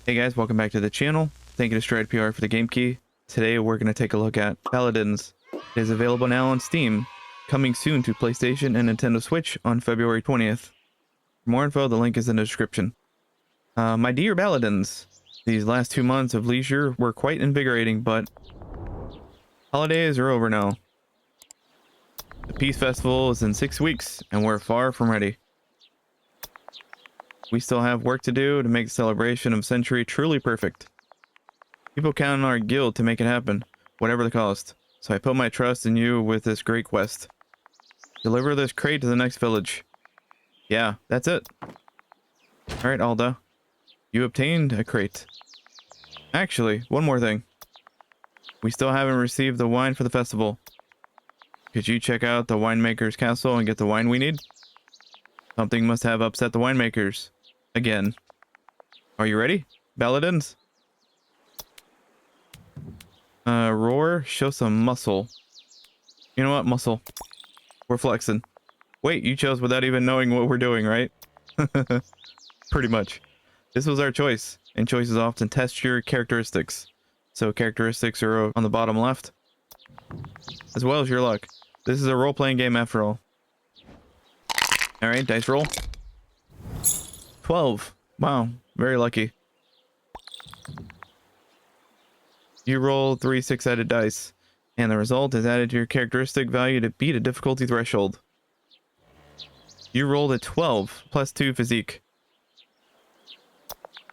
Hey guys, welcome back to the channel. Thank you to Stride PR for the game key. Today we're going to take a look at Baladins. It is available now on Steam, coming soon to PlayStation and Nintendo Switch on February 20th. For more info, the link is in the description. My dear Baladins, these last 2 months of leisure were quite invigorating, but holidays are over now. The Peace Festival is in 6 weeks, and we're far from ready. We still have work to do to make the celebration of Century truly perfect. People count on our guild to make it happen, whatever the cost, so I put my trust in you with this great quest. Deliver this crate to the next village. Yeah, that's it. Alright, Alda. You obtained a crate. Actually, one more thing. We still haven't received the wine for the festival. Could you check out the winemaker's castle and get the wine we need? Something must have upset the winemakers. Again. Are you ready, Baladins? Roar, show some muscle. You know what, muscle? We're flexing. Wait, you chose without even knowing what we're doing, right? Pretty much. This was our choice, and choices often test your characteristics. So characteristics are on the bottom left, as well as your luck. This is a role-playing game after all. Alright, dice roll. 12. Wow, very lucky. You roll 3 6-sided dice, and the result is added to your characteristic value to beat a difficulty threshold. You rolled a 12, plus 2 physique.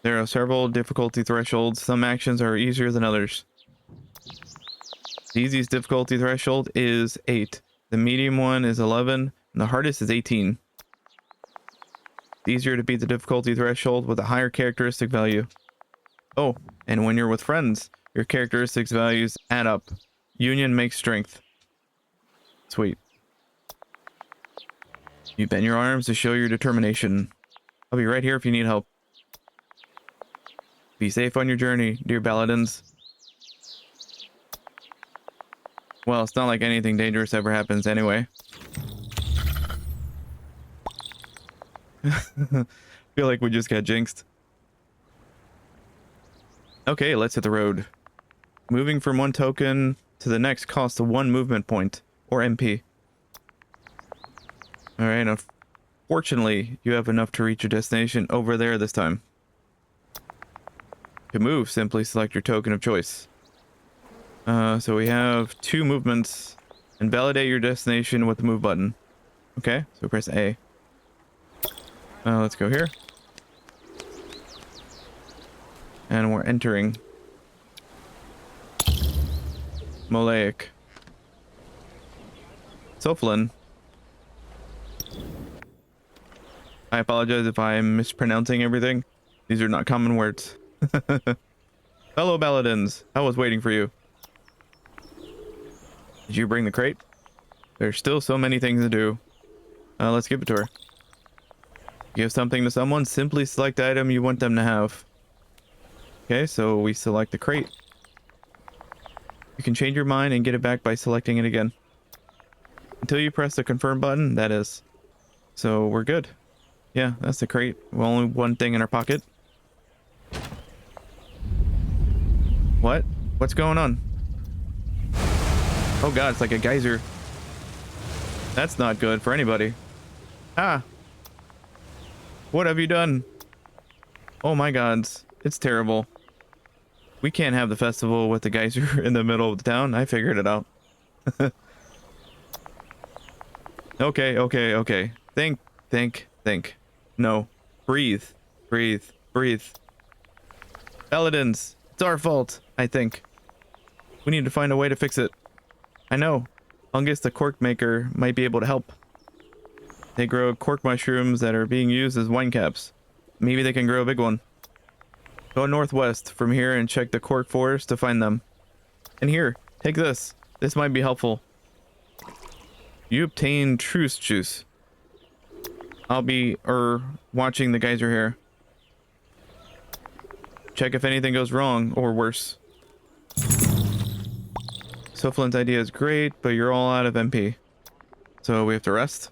There are several difficulty thresholds. Some actions are easier than others. The easiest difficulty threshold is 8. The medium one is 11, and the hardest is 18. It's easier to beat the difficulty threshold with a higher characteristic value. Oh, and when you're with friends, your characteristics values add up. Union makes strength. Sweet. You bend your arms to show your determination. I'll be right here if you need help. Be safe on your journey, dear Baladins. Well, it's not like anything dangerous ever happens anyway. Feel like we just got jinxed. Okay, let's hit the road. Moving from one token to the next costs 1 movement point, or MP. Alright, unfortunately, you have enough to reach your destination over there this time. To move, simply select your token of choice. So we have 2 movements, and validate your destination with the move button. Okay, so press A. Let's go here. And we're entering Mosaic. Soflin. I apologize if I'm mispronouncing everything. These are not common words. Fellow Baladins, I was waiting for you. Did you bring the crate? There's still so many things to do. Let's give it to her. Give something to someone, simply select the item you want them to have. Okay, so we select the crate. You can change your mind and get it back by selecting it again. Until you press the confirm button, that is. So we're good. Yeah, that's the crate. Well, only one thing in our pocket. What? What's going on? Oh god, it's like a geyser. That's not good for anybody. Ah! What have you done? Oh my gods, it's terrible. We can't have the festival with the geyser in the middle of the town. I figured it out. Okay. Think. No. Breathe. Baladins, it's our fault, I think. We need to find a way to fix it. I know. Fungus the cork maker might be able to help. They grow cork mushrooms that are being used as wine caps. Maybe they can grow a big one. Go northwest from here and check the cork forest to find them. And here, take this. This might be helpful. You obtain truce juice. I'll be watching the geyser here. Check if anything goes wrong or worse. Soflin's idea is great, but you're all out of MP. So we have to rest.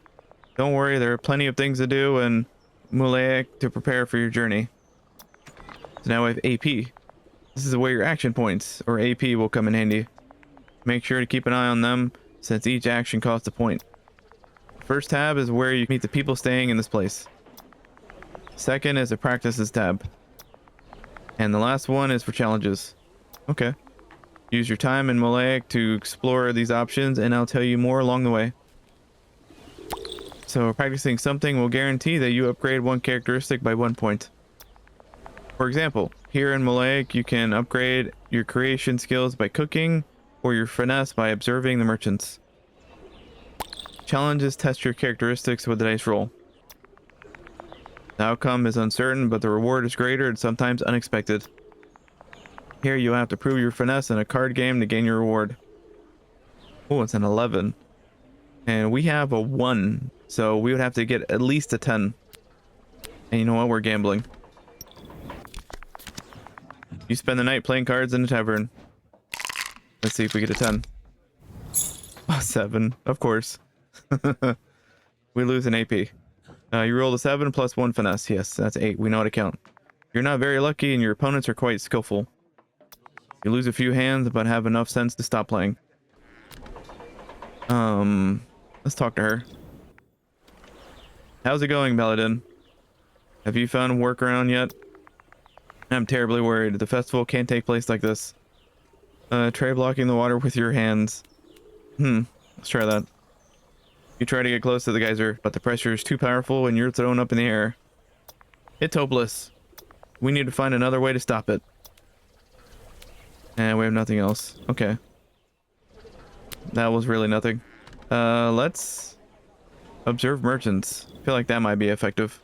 Don't worry, there are plenty of things to do in Mosaic to prepare for your journey. So now we have AP. This is where your action points, or AP, will come in handy. Make sure to keep an eye on them, since each action costs a point. First tab is where you meet the people staying in this place. Second is the practices tab. And the last one is for challenges. Okay. Use your time in Mosaic to explore these options, and I'll tell you more along the way. So practicing something will guarantee that you upgrade one characteristic by 1 point. For example, here in Mosaic, you can upgrade your creation skills by cooking, or your finesse by observing the merchants. Challenges test your characteristics with a dice roll. The outcome is uncertain, but the reward is greater and sometimes unexpected. Here you have to prove your finesse in a card game to gain your reward. Oh, it's an 11. And we have a 1, so we would have to get at least a 10. And you know what? We're gambling. You spend the night playing cards in the tavern. Let's see if we get a 10. Oh, 7, of course. We lose an AP. You rolled a 7 plus 1 finesse. Yes, that's 8. We know how to count. You're not very lucky and your opponents are quite skillful. You lose a few hands, but have enough sense to stop playing. Let's talk to her. How's it going, Baladin? Have you found a workaround yet? I'm terribly worried. The festival can't take place like this. Try blocking the water with your hands. Let's try that. You try to get close to the geyser, but the pressure is too powerful and you're thrown up in the air. It's hopeless. We need to find another way to stop it. And we have nothing else. Okay. That was really nothing. Let's observe merchants. I feel like that might be effective.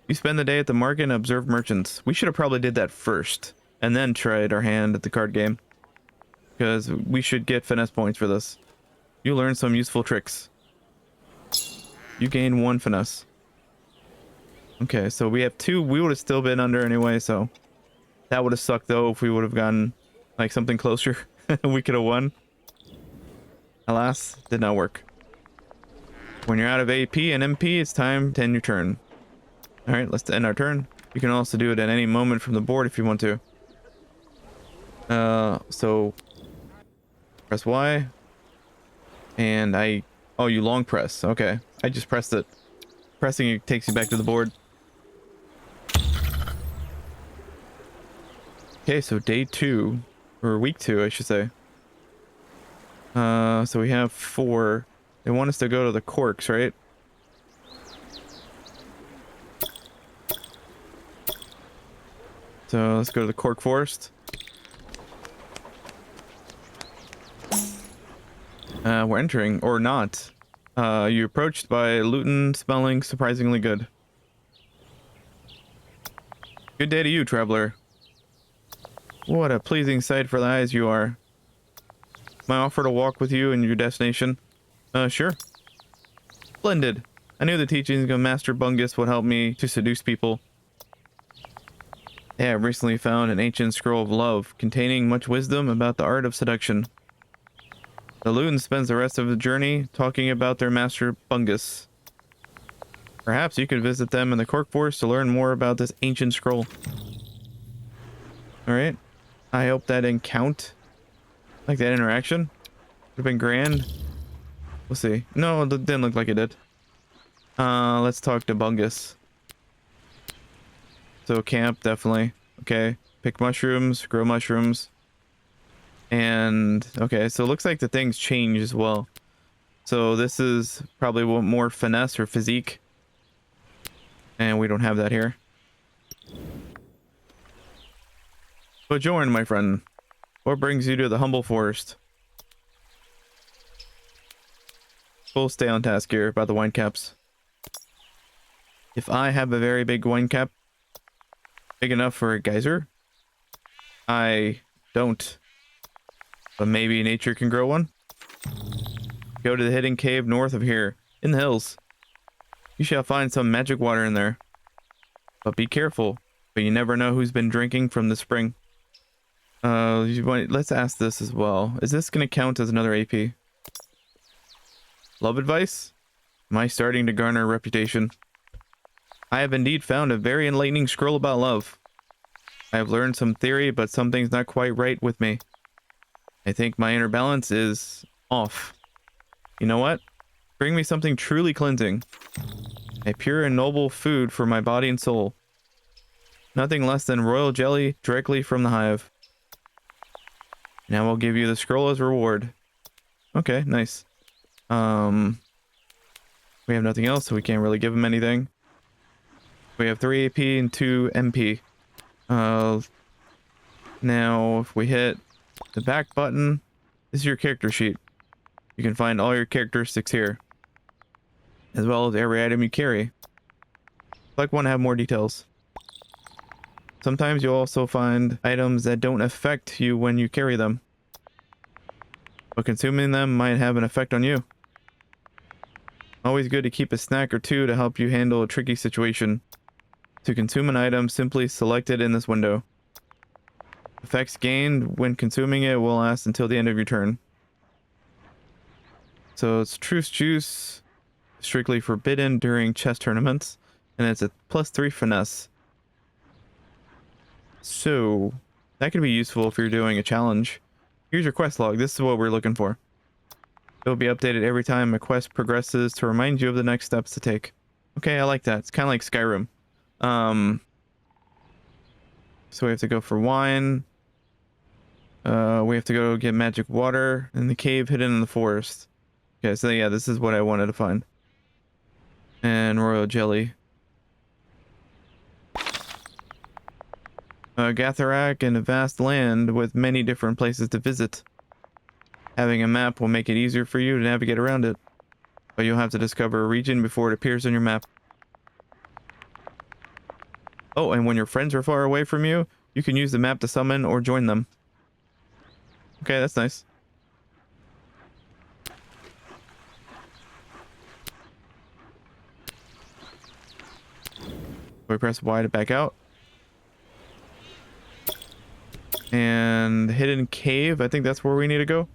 You spend the day at the market and observe merchants. We should have probably did that first and then tried our hand at the card game, because we should get finesse points for this. You learn some useful tricks. You gain 1 finesse. Okay, so we have 2. We would have still been under anyway, so that would have sucked though if we would have gotten like something closer. We could have won. Alas, did not work. When you're out of AP and MP, it's time to end your turn. Alright, let's end our turn. You can also do it at any moment from the board if you want to. So press Y. And oh, you long press. Okay. I just pressed it. Pressing it takes you back to the board. Okay, so day 2. Or week 2, I should say. So we have 4. They want us to go to the corks, right? So let's go to the cork forest. We're entering, or not. You're approached by Luton smelling surprisingly good. Good day to you, traveler. What a pleasing sight for the eyes you are. May I offer to walk with you in your destination? Sure. Splendid. I knew the teachings of Master Bungus would help me to seduce people. Yeah, I recently found an ancient scroll of love containing much wisdom about the art of seduction. The Luton spends the rest of the journey talking about their Master Bungus. Perhaps you could visit them in the Cork Forest to learn more about this ancient scroll. Alright. I hope that didn't count. Like that interaction. Would have been grand. We'll see. No, it didn't look like it did. Let's talk to Bungus. So camp, definitely. Okay. Pick mushrooms, grow mushrooms. And okay, so it looks like the things change as well. So this is probably more finesse or physique. And we don't have that here. But Jorn, my friend, what brings you to the humble forest? We'll stay on task here about the wine caps. If I have a very big wine cap, big enough for a geyser, I don't. But maybe nature can grow one. Go to the hidden cave north of here, in the hills. You shall find some magic water in there. But be careful, but you never know who's been drinking from the spring. Let's ask this as well. Is this going to count as another AP? Love advice? Am I starting to garner a reputation? I have indeed found a very enlightening scroll about love. I've learned some theory, but something's not quite right with me. I think my inner balance is off. You know what? Bring me something truly cleansing. A pure and noble food for my body and soul. Nothing less than royal jelly directly from the hive. Now I'll give you the scroll as reward. Okay, nice. We have nothing else, so we can't really give him anything. We have 3 AP and 2 MP. Now, if we hit the back button, this is your character sheet. You can find all your characteristics here, as well as every item you carry. Select one to have more details. Sometimes you'll also find items that don't affect you when you carry them, but consuming them might have an effect on you. Always good to keep a snack or two to help you handle a tricky situation. To consume an item, simply select it in this window. Effects gained when consuming it will last until the end of your turn. So it's Truce Juice, strictly forbidden during chess tournaments, and it's a +3 finesse. So that could be useful if you're doing a challenge. Here's your quest log. This is what we're looking for. It will be updated every time a quest progresses to remind you of the next steps to take. Okay, I like that. It's kind of like Skyrim. So we have to go for wine. We have to go get magic water in the cave hidden in the forest. Okay, so yeah, this is what I wanted to find. And royal jelly. Gatharak in a vast land with many different places to visit. Having a map will make it easier for you to navigate around it, but you'll have to discover a region before it appears on your map. Oh, and when your friends are far away from you, you can use the map to summon or join them. Okay, that's nice. We press Y to back out. And hidden cave, I think that's where we need to go.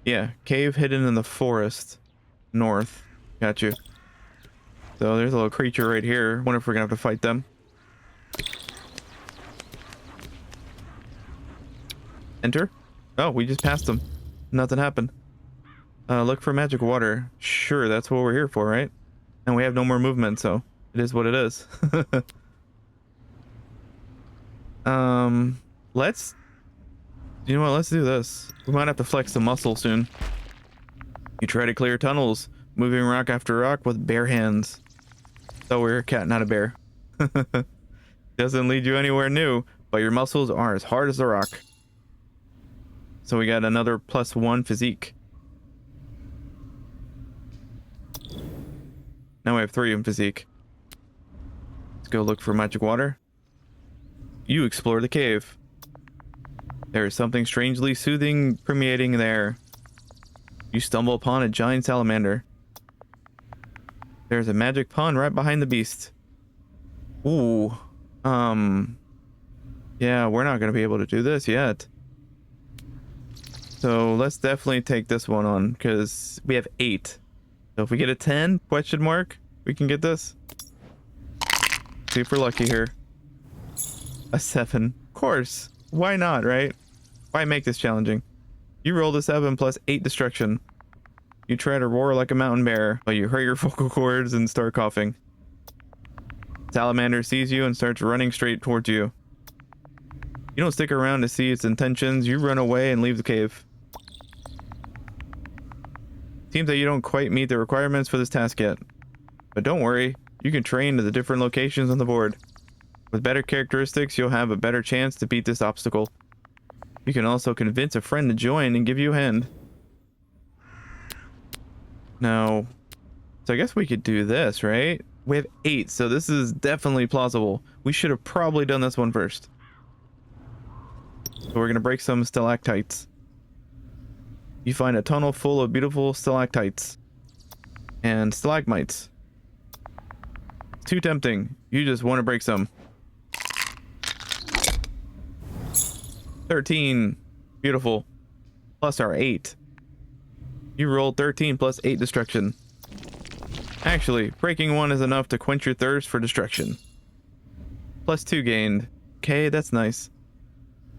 Yeah, cave hidden in the forest. North. Got you. So there's a little creature right here. Wonder if we're gonna have to fight them. Enter? Oh, we just passed them. Nothing happened. Look for magic water. Sure, that's what we're here for, right? And we have no more movement, so it is what it is. Let's... You know what? Let's do this. We might have to flex the muscle soon. You try to clear tunnels, moving rock after rock with bare hands. So we're a cat, not a bear. Doesn't lead you anywhere new, but your muscles are as hard as a rock. So we got another +1 physique. Now we have 3 in physique. Let's go look for magic water. You explore the cave. There is something strangely soothing permeating there. You stumble upon a giant salamander. There's a magic pond right behind the beast. Ooh. Yeah, we're not gonna be able to do this yet. So let's definitely take this one on, because we have 8. So if we get a 10, question mark, we can get this. See if we're lucky here. A 7. Of course. Why not, right? Why make this challenging? You rolled a 7 plus 8 destruction. You try to roar like a mountain bear, but you hurt your vocal cords and start coughing. Salamander sees you and starts running straight towards you. You don't stick around to see its intentions. You run away and leave the cave. Seems that you don't quite meet the requirements for this task yet. But don't worry, you can train to the different locations on the board. With better characteristics, you'll have a better chance to beat this obstacle. You can also convince a friend to join and give you a hand. Now, so I guess we could do this, right? We have 8, so this is definitely plausible. We should have probably done this one first. So we're gonna break some stalactites. You find a tunnel full of beautiful stalactites and stalagmites. It's too tempting. You just want to break some. 13. Beautiful. Plus our 8. You rolled 13 plus 8 destruction. Actually, breaking 1 is enough to quench your thirst for destruction. +2 gained. Okay, that's nice.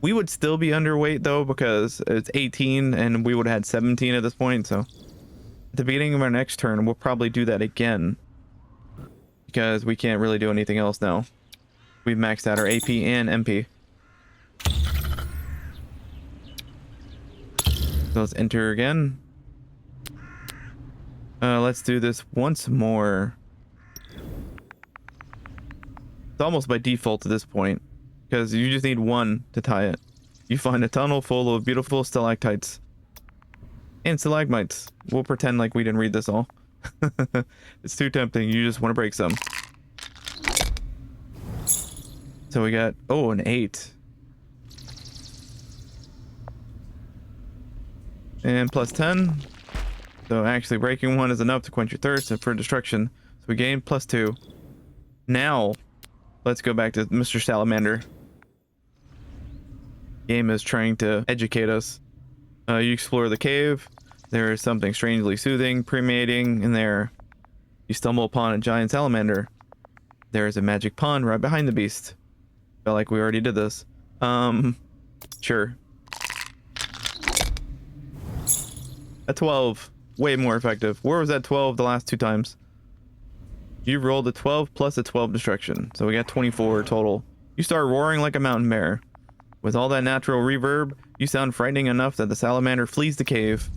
We would still be underweight though because it's 18 and we would have had 17 at this point. So at the beginning of our next turn, we'll probably do that again because we can't really do anything else now. We've maxed out our AP and MP. So let's enter again. Let's do this once more. It's almost by default at this point because you just need 1 to tie it. You find a tunnel full of beautiful stalactites and stalagmites. We'll pretend like we didn't read this all. It's too tempting. You just want to break some. So we got, oh, an 8. And +10. So actually breaking 1 is enough to quench your thirst and for destruction. So we gain +2. Now, let's go back to Mr. Salamander. Game is trying to educate us. You explore the cave. There is something strangely soothing, permeating in there. You stumble upon a giant salamander. There is a magic pond right behind the beast. Felt like we already did this. Sure. A 12. Way more effective. Where was that 12 the last 2 times? You rolled a 12 plus a 12 destruction. So we got 24 total. You start roaring like a mountain bear. With all that natural reverb, you sound frightening enough that the salamander flees the cave.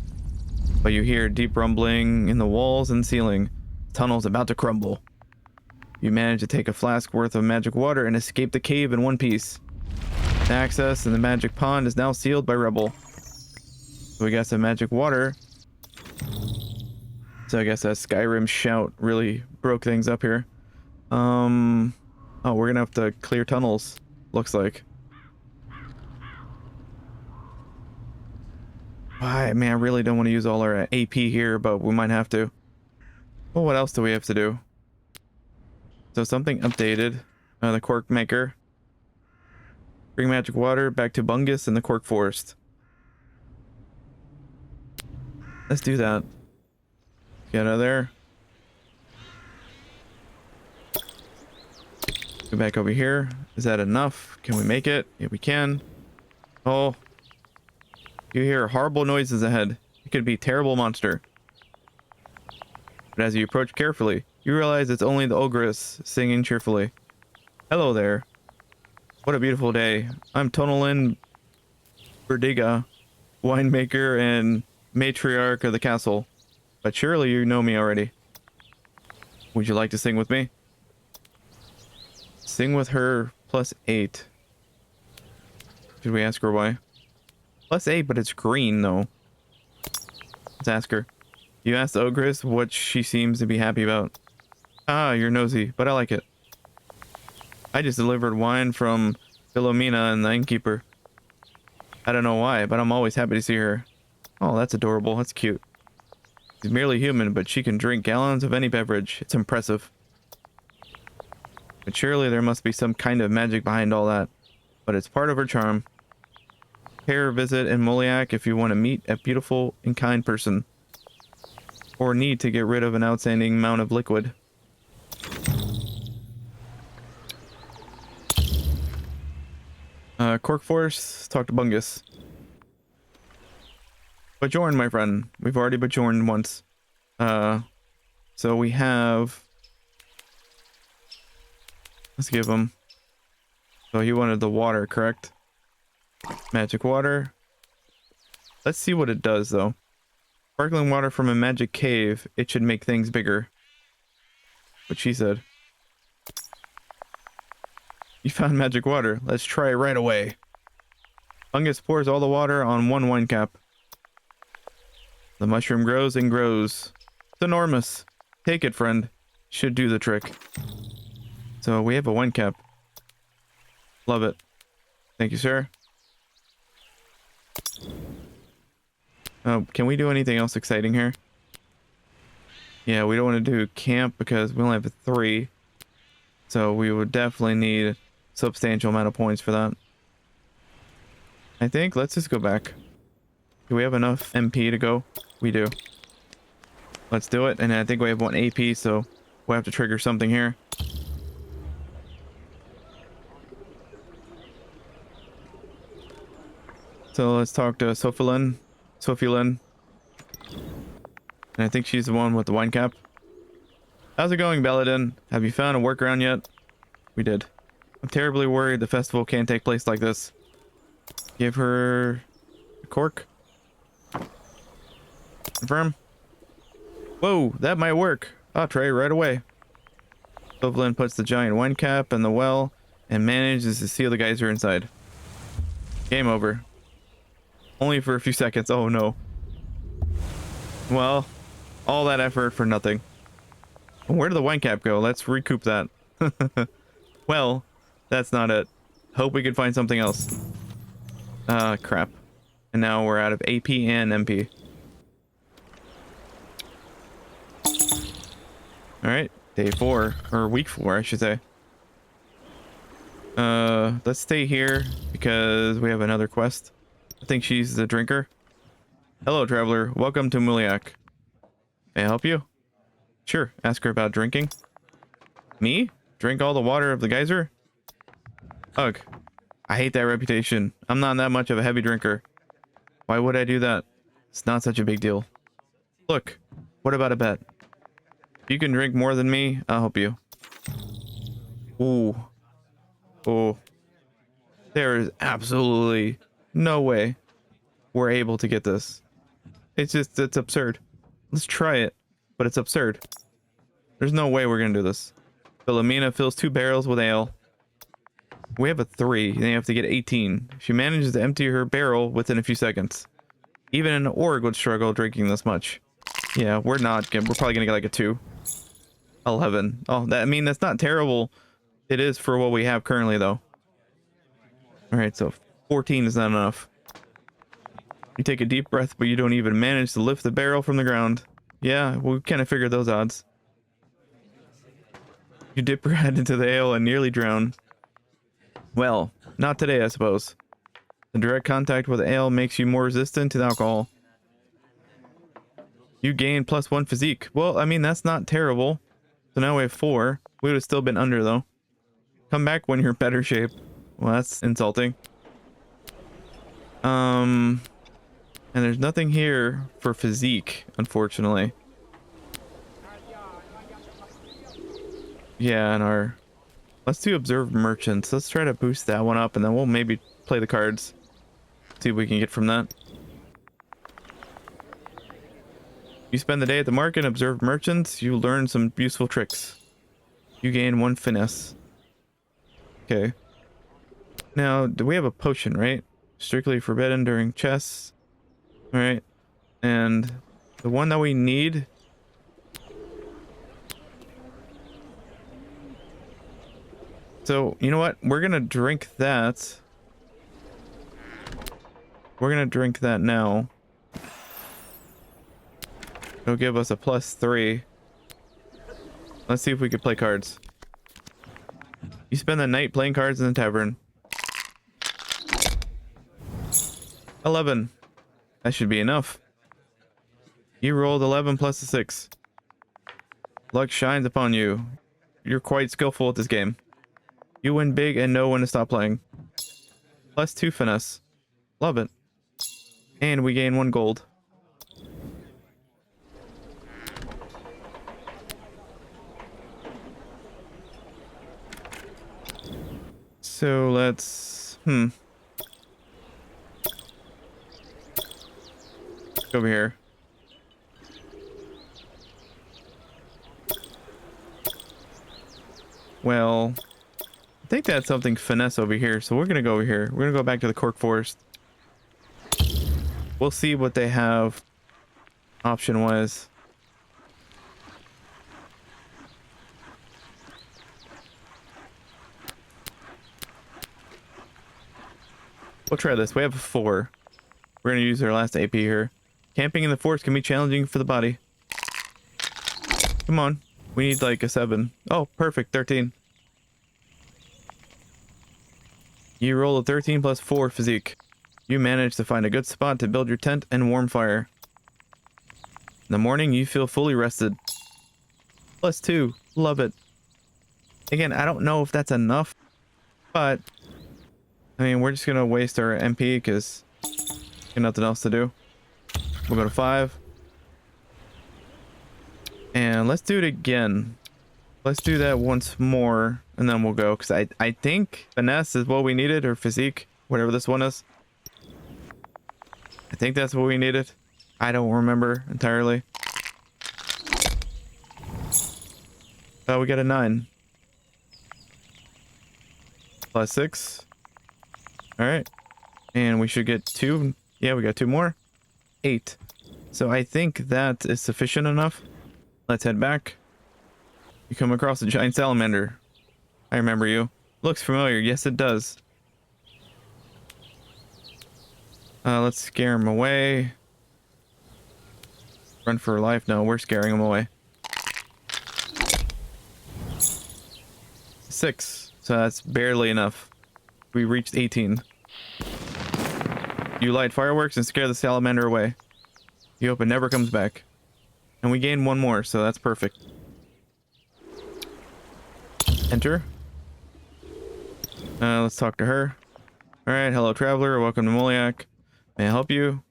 But you hear deep rumbling in the walls and ceiling. The tunnel's about to crumble. You manage to take a flask worth of magic water and escape the cave in one piece. The access in the magic pond is now sealed by Rebel. So we got some magic water. So I guess that Skyrim shout really broke things up here. Oh, we're gonna have to clear tunnels, looks like. I man, I really don't want to use all our AP here, but we might have to. Well, what else do we have to do? So something updated. The cork maker. Bring magic water back to Bungus in the cork forest. Let's do that. Get out of there. Go back over here. Is that enough? Can we make it? Yeah, we can. Oh. You hear horrible noises ahead. It could be a terrible monster. But as you approach carefully, you realize it's only the ogress singing cheerfully. Hello there. What a beautiful day. I'm Tonalyn Berdiga, winemaker and matriarch of the castle. But surely you know me already. Would you like to sing with me? Sing with her +8. Should we ask her why? +8, but it's green though. Let's ask her. You asked the ogress what she seems to be happy about. Ah, you're nosy, but I like it. I just delivered wine from Philomena and the innkeeper. I don't know why, but I'm always happy to see her. Oh, that's adorable. That's cute. She's merely human, but she can drink gallons of any beverage. It's impressive. But surely there must be some kind of magic behind all that. But it's part of her charm. Pay her a visit in Moliak if you want to meet a beautiful and kind person. Or need to get rid of an outstanding amount of liquid. Cork Force, talk to Bungus. Bajorn, my friend. We've already Bajorned once. So we have... Let's give him... So he wanted the water, correct? Magic water. Let's see what it does, though. Sparkling water from a magic cave. It should make things bigger. What she said. You found magic water. Let's try it right away. Fungus pours all the water on one wine cap. The mushroom grows and grows. It's enormous. Take it, friend. Should do the trick. So we have a wine cap. Love it. Thank you, sir. Can we do anything else exciting here? Yeah, we don't want to do camp because we only have 3. So we would definitely need a substantial amount of points for that. I think let's just go back. Do we have enough MP to go? We do. Let's do it. And I think we have 1 AP, so we'll have to trigger something here. So let's talk to Sophilin. Sophilin. And I think she's the one with the wine cap. How's it going, Baladin? Have you found a workaround yet? We did. I'm terribly worried the festival can't take place like this. Give her a cork. Confirm. Whoa, that might work. I'll try right away. Sophilin puts the giant wine cap in the well and manages to seal the geyser inside. Game over. Only for a few seconds. Oh no. Well, all that effort for nothing. Where did the wine cap go? Let's recoup that. Well, that's not it. Hope we can find something else. Crap. And now we're out of AP and MP. Alright, day 4. Or week 4, I should say. Let's stay here because we have another quest. I think she's the drinker. Hello, traveler. Welcome to Muliak. May I help you? Sure. Ask her about drinking. Me? Drink all the water of the geyser? Ugh. I hate that reputation. I'm not that much of a heavy drinker. Why would I do that? It's not such a big deal. Look, what about a bet? If you can drink more than me, I'll help you. Ooh. Oh. There is absolutely no way we're able to get this. It's absurd. Let's try it, but it's absurd. There's no way we're gonna do this. Philomena fills 2 barrels with ale. We have a 3, and you have to get 18. She manages to empty her barrel within a few seconds. Even an orc would struggle drinking this much. Yeah, we're probably gonna get like a 2. 11. Oh, I mean, that's not terrible. It is for what we have currently, though. Alright, so 14 is not enough. You take a deep breath, but you don't even manage to lift the barrel from the ground. Yeah, we kind of figured those odds. You dip your head into the ale and nearly drown. Well, not today, I suppose. The direct contact with ale makes you more resistant to the alcohol. You gain +1 physique. Well, I mean, that's not terrible. So now we have 4. We would have still been under, though. Come back when you're in better shape. Well, that's insulting. And there's nothing here for physique, unfortunately. Yeah, and let's do observe merchants. Let's try to boost that one up, and then we'll maybe play the cards. See what we can get from that. You spend the day at the market and observe merchants. You learn some useful tricks. You gain 1 finesse. Okay. Now, do we have a potion, right? Strictly forbidden during chess. Alright. And the one that we need... So, you know what? We're gonna drink that. We're gonna drink that now. It'll give us a +3. Let's see if we can play cards. You spend the night playing cards in the tavern. 11. That should be enough. You rolled 11 plus a 6. Luck shines upon you. You're quite skillful at this game. You win big and know when to stop playing. +2 finesse. Love it. And we gain 1 gold. So let's... Over here. Well, I think that's something finesse over here, so we're gonna go over here. We're gonna go back to the Cork Forest. We'll see what they have option-wise. We'll try this. We have a 4. We're gonna use our last AP here. Camping in the forest can be challenging for the body. Come on. We need like a 7. Oh, perfect. 13. You roll a 13 plus 4 physique. You manage to find a good spot to build your tent and warm fire. In the morning, you feel fully rested. +2. Love it. Again, I don't know if that's enough, but I mean, we're just gonna waste our MP because got nothing else to do. We'll go to 5. And let's do it again. Let's do that once more, and then we'll go. Because I think finesse is what we needed, or physique, whatever this one is. I think that's what we needed. I don't remember entirely. Oh, we got a 9. +6. All right. And we should get 2. Yeah, we got 2 more. 8. So I think that is sufficient enough. Let's head back. You come across a giant salamander. I remember you. Looks familiar. Yes, it does. Let's scare him away. Run for our life. No, we're scaring him away. 6. So that's barely enough. We reached 18. You light fireworks and scare the salamander away. You hope it never comes back. And we gain 1 more, so that's perfect. Enter. Let's talk to her. Alright, hello traveler, welcome to Moliak. May I help you?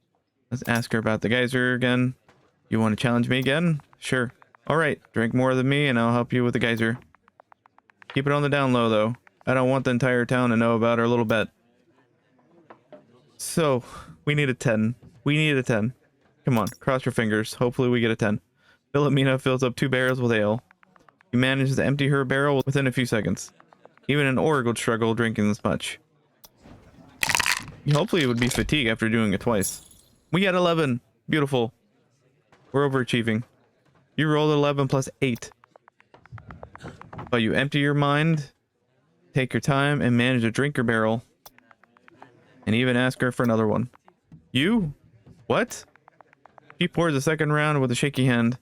Let's ask her about the geyser again. You want to challenge me again? Sure. Alright, drink more than me and I'll help you with the geyser. Keep it on the down low though. I don't want the entire town to know about our little bet. So, we need a 10. We need a 10. Come on, cross your fingers. Hopefully we get a 10. Philomena fills up 2 barrels with ale. He manages to empty her barrel within a few seconds. Even an orc would struggle drinking this much. Hopefully it would be fatigue after doing it twice. We got 11. Beautiful. We're overachieving. You rolled 11 plus 8. But you empty your mind, take your time, and manage to drink your barrel. And even ask her for another one. You? What? She pours a second round with a shaky hand.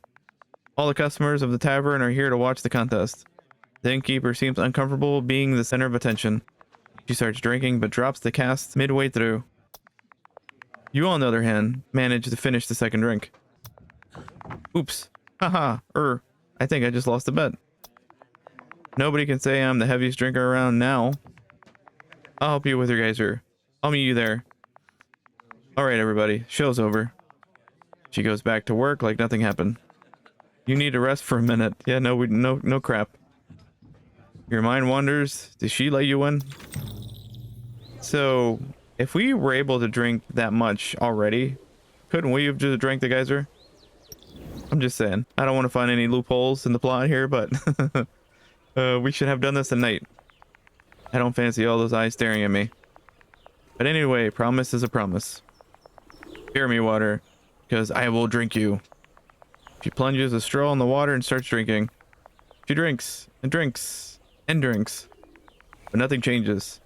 All the customers of the tavern are here to watch the contest. The innkeeper seems uncomfortable being the center of attention. She starts drinking but drops the cast midway through. You, on the other hand, manage to finish the second drink. Oops. Haha. I think I just lost a bet. Nobody can say I'm the heaviest drinker around now. I'll help you with your geyser. I'll meet you there. Alright everybody, show's over. She goes back to work like nothing happened. You need to rest for a minute. Yeah, no crap. Your mind wanders. Did she let you in? So, if we were able to drink that much already, couldn't we have just drank the geyser? I'm just saying. I don't want to find any loopholes in the plot here, but we should have done this at night. I don't fancy all those eyes staring at me. But anyway, promise is a promise. Spare me water, because I will drink you. She plunges a straw in the water and starts drinking. She drinks, and drinks, and drinks. But nothing changes.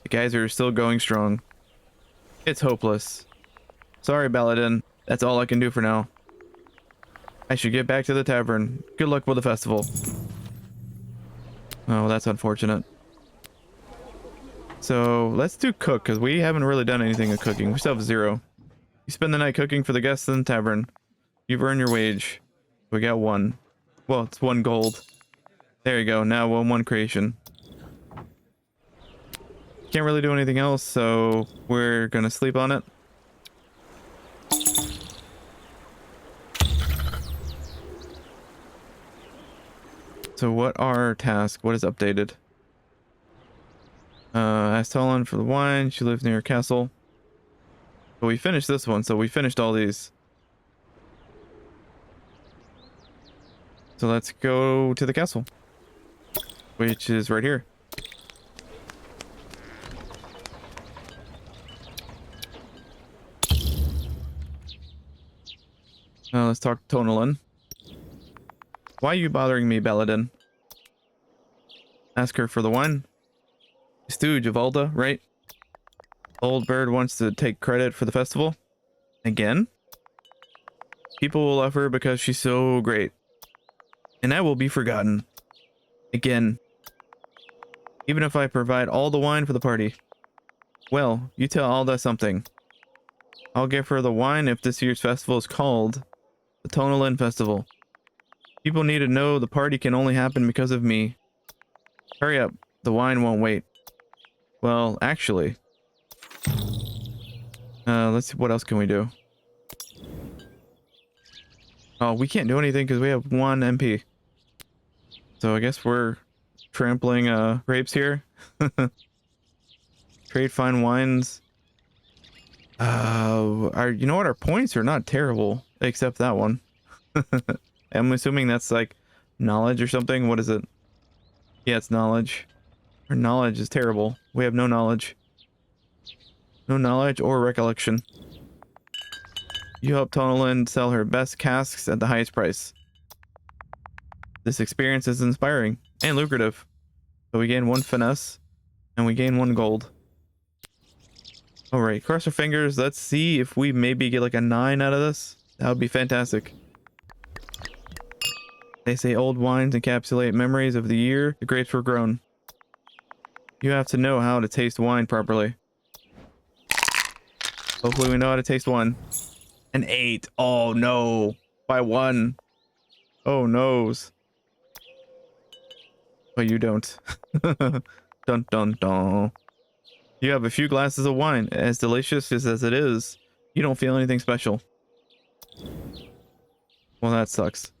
The geyser is still going strong. It's hopeless. Sorry, Baladin. That's all I can do for now. I should get back to the tavern. Good luck with the festival. Oh, that's unfortunate. So, let's do cook, because we haven't really done anything with cooking. We still have 0. You spend the night cooking for the guests in the tavern. You've earned your wage. We got 1. Well, it's 1 gold. There you go. Now 1 creation. Can't really do anything else, so we're gonna sleep on it. So what are our tasks? What is updated? Ask Tolan for the wine. She lives near a castle. But we finished this one, so we finished all these. So let's go to the castle, which is right here. Let's talk to Tonalin. Why are you bothering me, Baladin? Ask her for the wine. Stooge of Alda, right? Old bird wants to take credit for the festival. Again? People will love her because she's so great. And I will be forgotten. Again. Even if I provide all the wine for the party. Well, you tell Alda something. I'll give her the wine if this year's festival is called The Tonalin Festival. People need to know the party can only happen because of me. Hurry up. The wine won't wait. Well, actually. Let's see, what else can we do? Oh, we can't do anything because we have 1 MP. So I guess we're trampling grapes here. Trade fine wines. You know what? Our points are not terrible, except that one. I'm assuming that's like knowledge or something. What is it? Yeah, it's knowledge. Our knowledge is terrible. We have no knowledge. No knowledge or recollection. You help Tonalyn sell her best casks at the highest price. This experience is inspiring and lucrative. So we gain 1 finesse and we gain 1 gold. Alright, cross our fingers. Let's see if we maybe get like a 9 out of this. That would be fantastic. They say old wines encapsulate memories of the year the grapes were grown. You have to know how to taste wine properly. Hopefully we know how to taste one. An 8. Oh no. By 1. Oh noes. But you don't. Dun dun dun. You have a few glasses of wine. As delicious as it is, you don't feel anything special. Well, that sucks.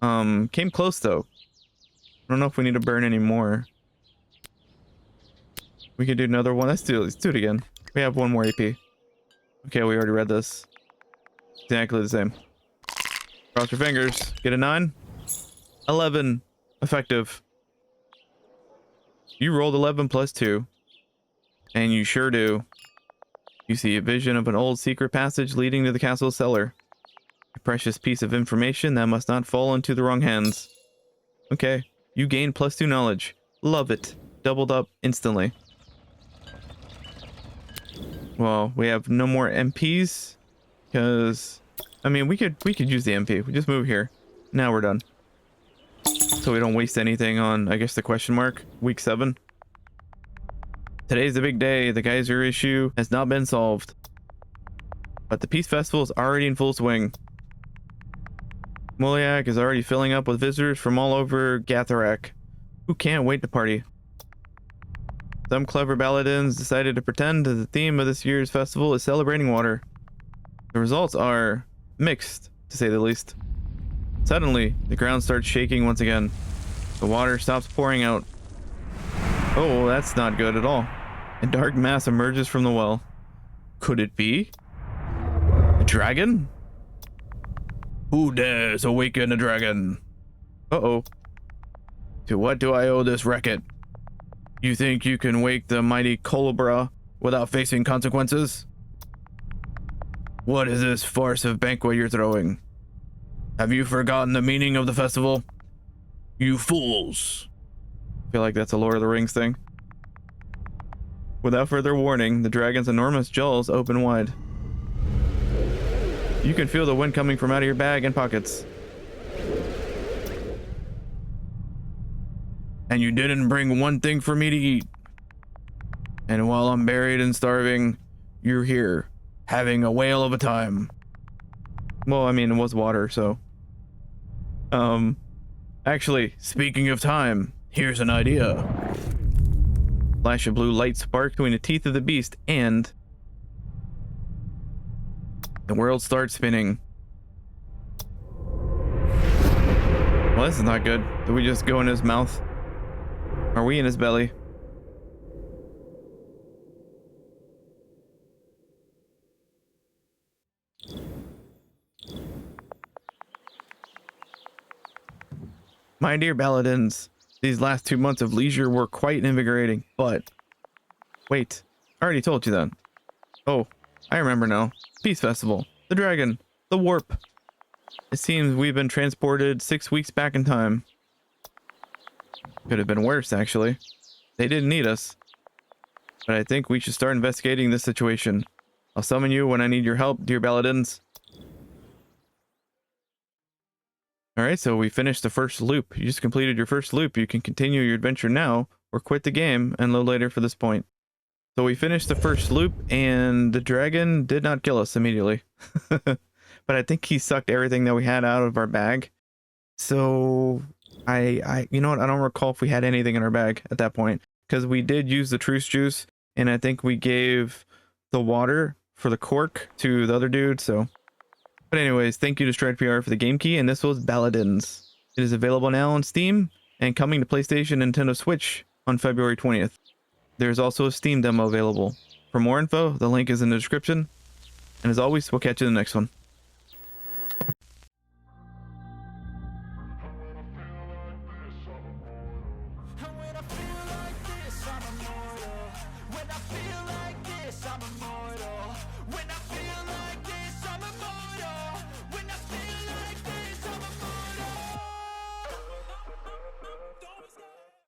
Came close though. I don't know if we need to burn any more. We could do another one. Let's do it again. We have 1 more AP. Okay, we already read this. Exactly the same. Cross your fingers. Get a 9. 11. Effective. You rolled 11 plus 2. And you sure do. You see a vision of an old secret passage leading to the castle cellar. A precious piece of information that must not fall into the wrong hands. Okay. You gain plus 2 knowledge. Love it. Doubled up instantly. Well, we have no more MPs. Because, I mean, we could use the MP. We just move here. Now we're done. So we don't waste anything on, I guess, the question mark. Week 7. Today's the big day. The geyser issue has not been solved. But the Peace Festival is already in full swing. Moliak is already filling up with visitors from all over Gatharak, who can't wait to party. Some clever Baladins decided to pretend that the theme of this year's festival is celebrating water. The results are mixed, to say the least. Suddenly, the ground starts shaking once again. The water stops pouring out. Oh, that's not good at all. A dark mass emerges from the well. Could it be a dragon? Who dares awaken a dragon? Uh-oh. To what do I owe this racket? You think you can wake the mighty Colobra without facing consequences? What is this farce of banquet you're throwing? Have you forgotten the meaning of the festival? You fools. I feel like that's a Lord of the Rings thing. Without further warning, the dragon's enormous jaws open wide. You can feel the wind coming from out of your bag and pockets. And you didn't bring one thing for me to eat. And while I'm buried and starving, you're here, having a whale of a time. Well, I mean, it was water, so. Actually, speaking of time, here's an idea. Flash of blue light spark between the teeth of the beast, and the world starts spinning. Well, this is not good. Did we just go in his mouth? Are we in his belly? My dear Baladins, these last 2 months of leisure were quite invigorating, but... Wait, I already told you that. Oh, I remember now. Peace Festival, the dragon, the warp. It seems we've been transported 6 weeks back in time. Could have been worse, actually. They didn't need us. But I think we should start investigating this situation. I'll summon you when I need your help, dear Baladins. Alright, so we finished the first loop. You just completed your first loop. You can continue your adventure now, or quit the game and load later for this point. So we finished the first loop, and the dragon did not kill us immediately. but I think he sucked everything that we had out of our bag. So you know what? I don't recall if we had anything in our bag at that point, because we did use the truce juice, and I think we gave the water for the cork to the other dude. So, but anyways, thank you to Stride PR for the game key, and this was Baladins. It is available now on Steam and coming to PlayStation and Nintendo Switch on February 20th. There's also a Steam demo available. For more info, the link is in the description. And as always, we'll catch you in the next one.